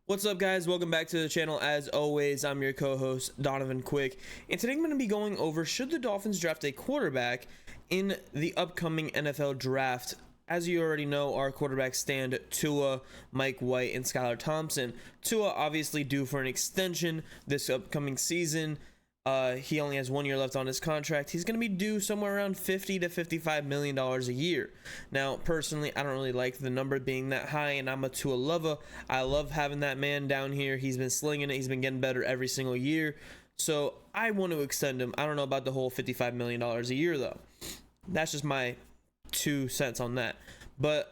What's up, guys? Welcome back to the channel. As always, I'm your co-host Donovan Quick, and today I'm going to be going over should the Dolphins draft a quarterback in the upcoming NFL draft. As you already know, our quarterbacks stand Tua, Mike White, and Skylar Thompson. Tua obviously due for an extension this upcoming season. He only has 1 year left on his contract. He's going to be due somewhere around $50 to $55 million a year. Now, personally, I don't really like the number being that high, and I'm a Tua lover. I love having that man down here. He's been slinging it. He's been getting better every single year. So I want to extend him. I don't know about the whole $55 million a year, though. That's just my 2 cents on that. But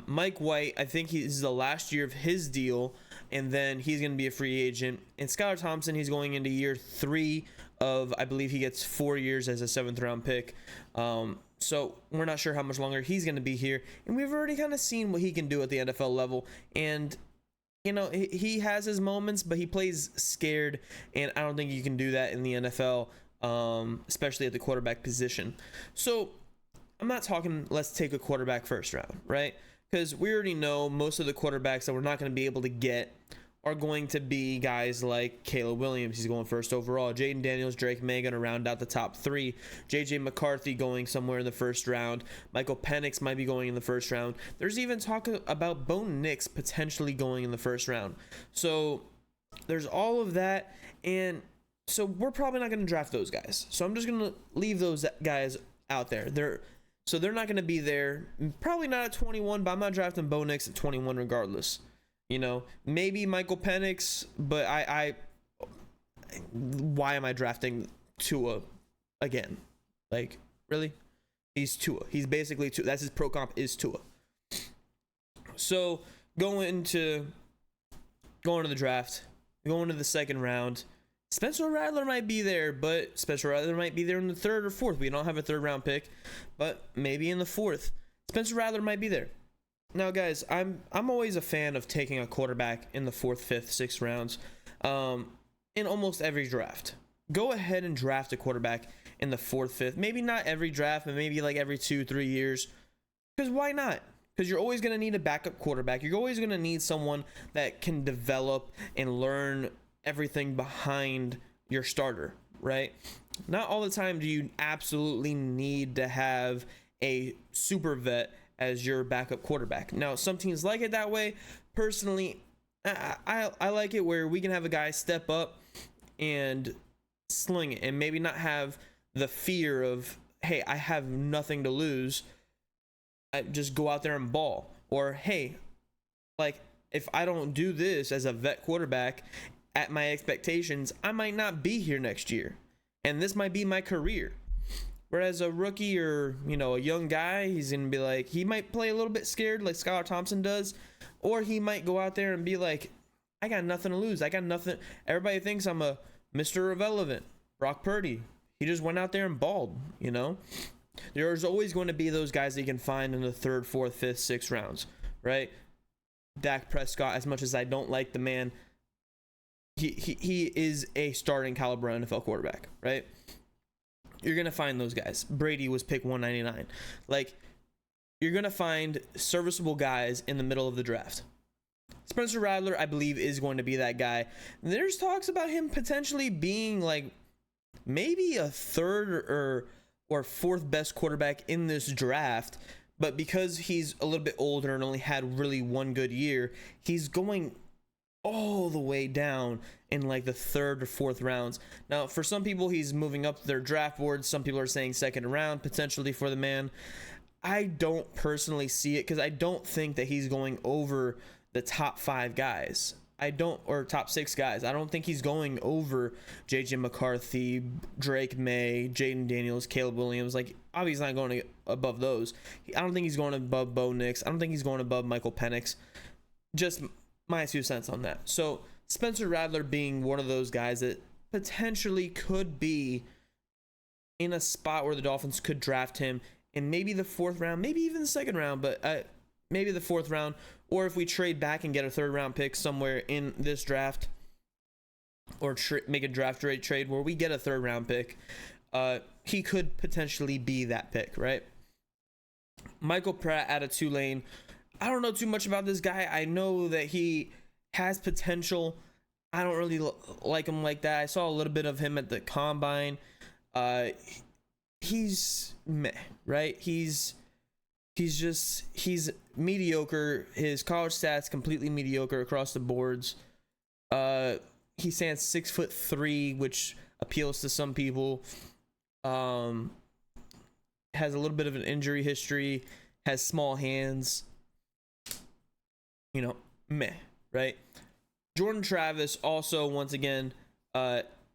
Mike White, I think he's the last year of his deal, and then he's going to be a free agent. And Skylar Thompson, he's going into year 3 of, I believe he gets 4 years as a 7th round pick. So we're not sure how much longer he's going to be here. And we've already kind of seen what he can do at the NFL level. And, you know, he has his moments, but he plays scared. And I don't think you can do that in the NFL, especially at the quarterback position. So I'm not talking let's take a quarterback first round, right? Because we already know most of the quarterbacks that we're not going to be able to get are going to be guys like Caleb Williams. He's going first overall. Jaden Daniels, Drake May going to round out the top 3. JJ McCarthy going somewhere in the first round. Michael Penix might be going in the first round. There's even talk about Bo Nix potentially going in the first round. So there's all of that. And so we're probably not going to draft those guys. So I'm just going to leave those guys out there. They're not going to be there. Probably not at 21, but I'm not drafting Bo Nix at 21 regardless. You know, maybe Michael Penix, but why am I drafting Tua again? Like, really? He's Tua. He's basically Tua. That's his pro comp is Tua. So going to the draft, going to the second round. Spencer Rattler might be there, but Spencer Rattler might be there in the 3rd or 4th. We don't have a 3rd round pick, but maybe in the 4th. Spencer Rattler might be there. Now, guys, I'm always a fan of taking a quarterback in the 4th, 5th, 6th rounds in almost every draft. Go ahead and draft a quarterback in the 4th, 5th. Maybe not every draft, but maybe like every 2-3 years. Because why not? Because you're always going to need a backup quarterback. You're always going to need someone that can develop and learn everything behind your starter, right? Not all the time do you absolutely need to have a super vet as your backup quarterback. Now, some teams like it that way. Personally, I like it where we can have a guy step up and sling it and maybe not have the fear of, hey, I have nothing to lose. I just go out there and ball. Or, hey, like, if I don't do this as a vet quarterback at my expectations, I might not be here next year. And this might be my career. Whereas a rookie or, you know, a young guy, he's going to be like, he might play a little bit scared like Skylar Thompson does. Or he might go out there and be like, I got nothing to lose. I got nothing. Everybody thinks I'm a Mr. Irrelevant. Brock Purdy. He just went out there and balled, you know. There's always going to be those guys that you can find in the 3rd, 4th, 5th, 6th rounds, right? Dak Prescott, as much as I don't like the man, he is a starting caliber NFL quarterback, right? You're going to find those guys. Brady was pick 199. Like, you're going to find serviceable guys in the middle of the draft. Spencer Rattler, I believe, is going to be that guy. There's talks about him potentially being like maybe a 3rd or 4th best quarterback in this draft. But because he's a little bit older and only had really 1 good year, he's going all the way down in like the 3rd or 4th rounds. Now, for some people, he's moving up their draft boards. Some people are saying 2nd round potentially for the man. I don't personally see it because I don't think that he's going over the top 5 guys. Or top 6 guys. I don't think he's going over JJ McCarthy, Drake May, Jaden Daniels, Caleb Williams. Like, obviously not going above those. I don't think he's going above Bo Nix. I don't think he's going above Michael Penix. Just my 2 cents on that. So Spencer Rattler being one of those guys that potentially could be in a spot where the Dolphins could draft him in maybe the 4th round, maybe even the 2nd round, but maybe the 4th round, or if we trade back and get a 3rd round pick somewhere in this draft, or make a draft rate trade where we get a 3rd round pick, he could potentially be that pick, right? Michael Pratt out of Tulane. I don't know too much about this guy. I know that he has potential. I don't really like him like that. I saw a little bit of him at the combine. He's meh, right? He's mediocre. His college stats completely mediocre across the boards. He stands 6'3", which appeals to some people. Has a little bit of an injury history. Has small hands. You know, meh, right? Jordan Travis also, once again,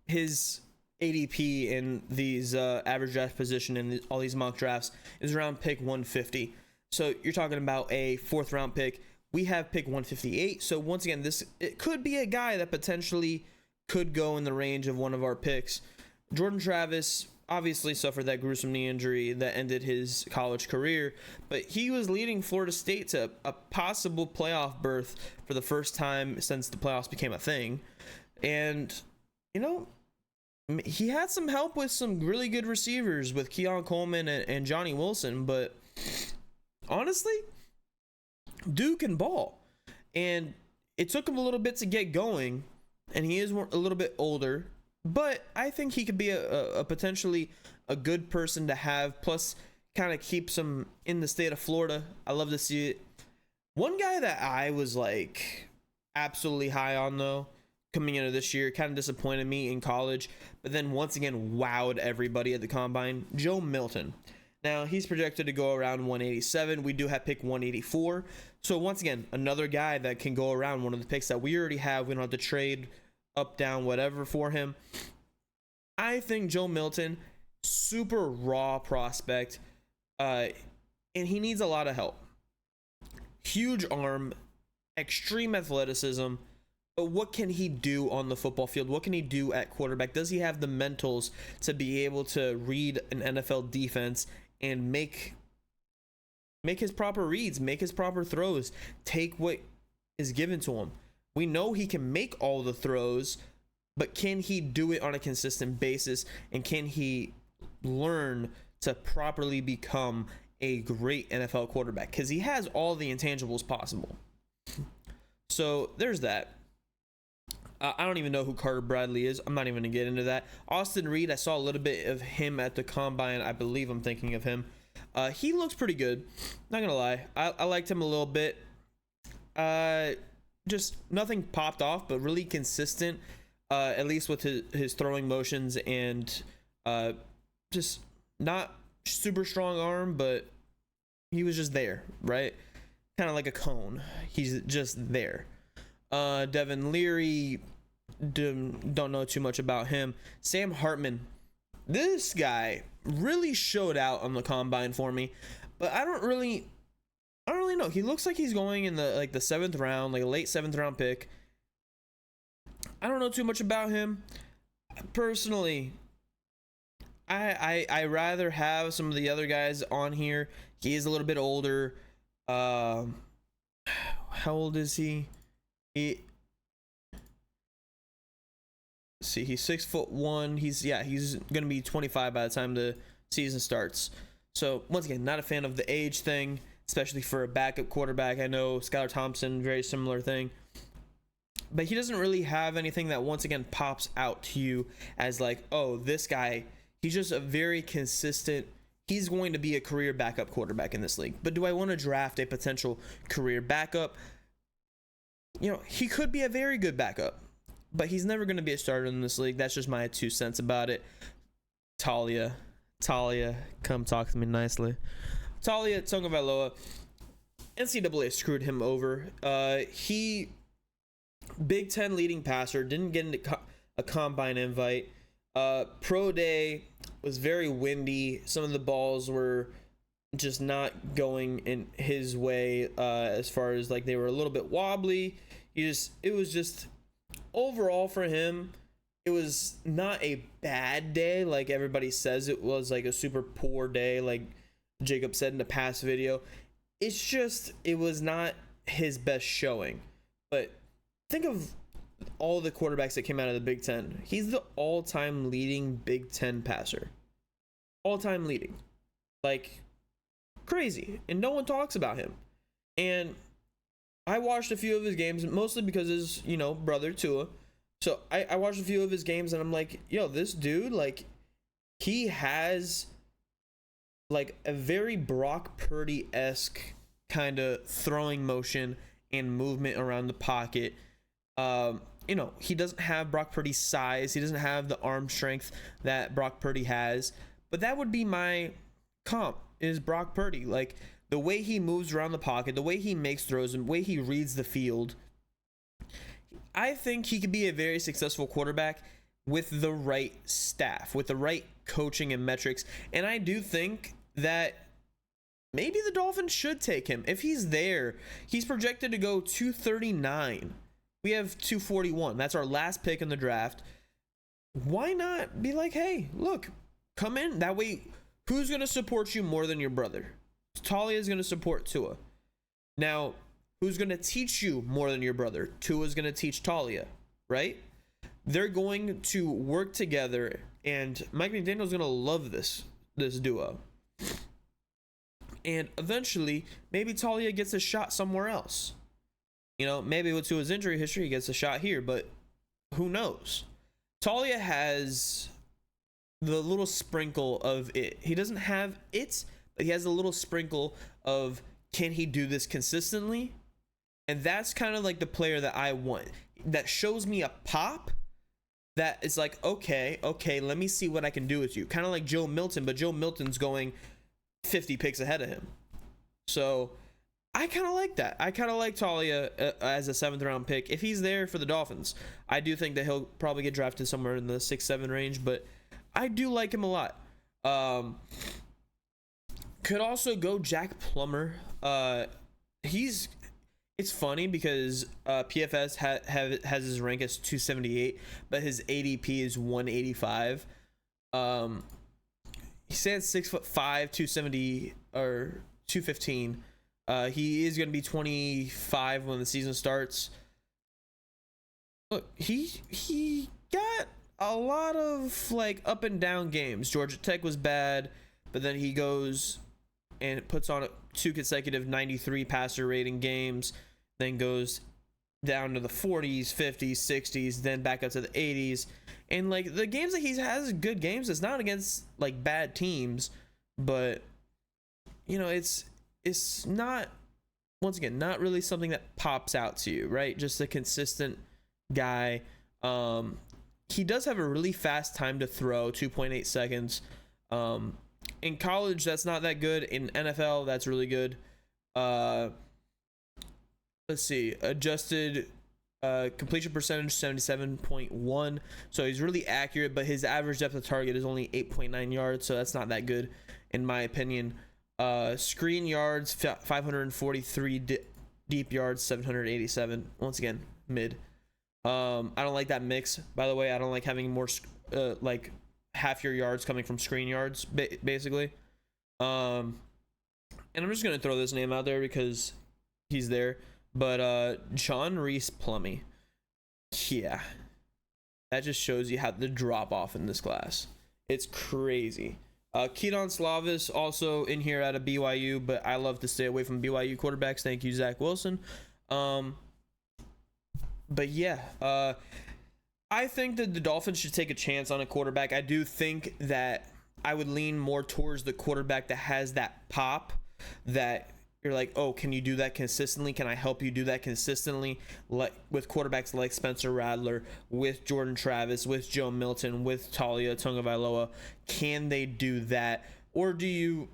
his ADP in these average draft position in all these mock drafts is around pick 150. So you're talking about a 4th round pick. We have pick 158. So once again, it could be a guy that potentially could go in the range of one of our picks. Jordan Travis obviously suffered that gruesome knee injury that ended his college career, but he was leading Florida State to a possible playoff berth for the first time since the playoffs became a thing. And, you know, he had some help with some really good receivers with Keon Coleman and Johnny Wilson, but honestly, dude can ball. And it took him a little bit to get going, and he is a little bit older, but I think he could be a potentially a good person to have, plus kind of keeps him in the state of Florida. I love to see it. One guy that I was like absolutely high on, though, coming into this year, kind of disappointed me in college, but then once again wowed everybody at the combine, Joe Milton. Now, he's projected to go around 187. We do have pick 184. So once again, another guy that can go around one of the picks that we already have. We don't have to trade up, down, whatever for him. I think Joe Milton, super raw prospect, and he needs a lot of help. Huge arm, extreme athleticism, but what can he do on the football field? What can he do at quarterback? Does he have the mentals to be able to read an NFL defense and make his proper reads, make his proper throws, take what is given to him? We know he can make all the throws, but can he do it on a consistent basis? And can he learn to properly become a great NFL quarterback? Because he has all the intangibles possible. So there's that. I don't even know who Carter Bradley is. I'm not even going to get into that. Austin Reed, I saw a little bit of him at the combine. I believe I'm thinking of him. He looks pretty good. Not going to lie. I liked him a little bit. Just nothing popped off, but really consistent, at least with his throwing motions, and just not super strong arm, but he was just there, right? Kind of like a cone. He's just there. Devin Leary, don't know too much about him. Sam Hartman, this guy really showed out on the combine for me, but I don't really know. He looks like he's going in the 7th round, like a late 7th round pick. I don't know too much about him personally. I rather have some of the other guys on here. He is a little bit older. How old is he? See, he's 6'1". He's gonna be 25 by the time the season starts. So once again, not a fan of the age thing, especially for a backup quarterback. I know Skylar Thompson, very similar thing, but he doesn't really have anything that once again pops out to you as like, oh, this guy, he's just a very consistent. He's going to be a career backup quarterback in this league. But do I want to draft a potential career backup? You know, he could be a very good backup, but he's never going to be a starter in this league. That's just my 2 cents about it. Talia, come talk to me nicely. Talia Tagovailoa, NCAA screwed him over. He, Big Ten leading passer, didn't get into a combine invite. Pro day was very windy. Some of the balls were just not going in his way, as far as like they were a little bit wobbly. It was just overall for him, it was not a bad day like everybody says it was, like a super poor day like Jacob said in the past video. It's just, it was not his best showing. But think of all the quarterbacks that came out of the Big Ten. He's the all-time leading Big Ten passer. All-time leading. Like, crazy. And no one talks about him. And I watched a few of his games, mostly because his, brother Tua. So I watched a few of his games and I'm like, yo, this dude, like, he has like a very Brock Purdy-esque kind of throwing motion and movement around the pocket. He doesn't have Brock Purdy's size. He doesn't have the arm strength that Brock Purdy has. But that would be my comp, is Brock Purdy. Like, the way he moves around the pocket, the way he makes throws, and the way he reads the field. I think he could be a very successful quarterback with the right staff, with the right coaching and metrics. And I do think that maybe the Dolphins should take him. If he's there, he's projected to go 239. We have 241. That's our last pick in the draft. Why not be like, hey, look, come in. That way, who's going to support you more than your brother? Talia is going to support Tua. Now, who's going to teach you more than your brother? Tua is going to teach Talia, right? They're going to work together, and Mike McDaniel's going to love this duo. And eventually, maybe Talia gets a shot somewhere else. Maybe with Tua's injury history, he gets a shot here, but who knows? Talia has the little sprinkle of it. He doesn't have it, but he has a little sprinkle of, can he do this consistently? And that's kind of like the player that I want. That shows me a pop that is like, okay, let me see what I can do with you. Kind of like Joe Milton, but Joe Milton's going 50 picks ahead of him. So I kind of like that. I kind of like Talia as a 7th round pick. If he's there for the Dolphins, I do think that he'll probably get drafted somewhere in the 6-7 range, but I do like him a lot. Could also go Jack Plummer. It's funny because PFS has his rank as 278, but his ADP is 185. He stands 6'5", 270 or 215. He is going to be 25 when the season starts. Look, he got a lot of like up and down games. Georgia Tech was bad, but then he goes and puts on 2 consecutive 93 passer rating games, then goes down to the 40s, 50s, 60s, then back up to the 80s. And like the games that he has good games, it's not against like bad teams, but it's not, once again, not really something that pops out to you, right? Just a consistent guy. He does have a really fast time to throw, 2.8 seconds. In college, that's not that good. In NFL, that's really good. Let's see, adjusted completion percentage 77.1, so he's really accurate, but his average depth of target is only 8.9 yards, so that's not that good in my opinion. Screen yards 543, deep yards 787, once again mid. I don't like that mix, by the way. I don't like having more like half your yards coming from screen yards, basically. And I'm just gonna throw this name out there because he's there, but John Reese Plummy, yeah, that just shows you how the drop off in this class. It's crazy. Keaton Slavis also in here out of BYU, but I love to stay away from BYU quarterbacks. Thank you, Zach Wilson. But yeah, I think that the Dolphins should take a chance on a quarterback. I do think that I would lean more towards the quarterback that has that pop, that you're like, oh, can you do that consistently? Can I help you do that consistently? Like with quarterbacks like Spencer Rattler, with Jordan Travis, with Joe Milton, with Talia Tagovailoa, can they do that? Or do you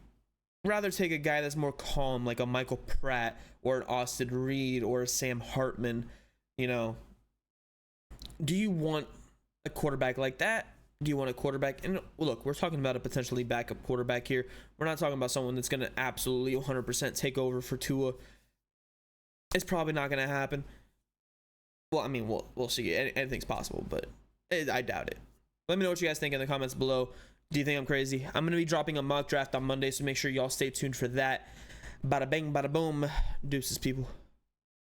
rather take a guy that's more calm, like a Michael Pratt or an Austin Reed or a Sam Hartman? Do you want a quarterback like that? Do you want a quarterback? And look, we're talking about a potentially backup quarterback here. We're not talking about someone that's going to absolutely 100% take over for Tua. It's probably not going to happen. Well, I mean, we'll see. Anything's possible, but I doubt it. Let me know what you guys think in the comments below. Do you think I'm crazy? I'm going to be dropping a mock draft on Monday, so make sure y'all stay tuned for that. Bada bang, bada boom. Deuces, people.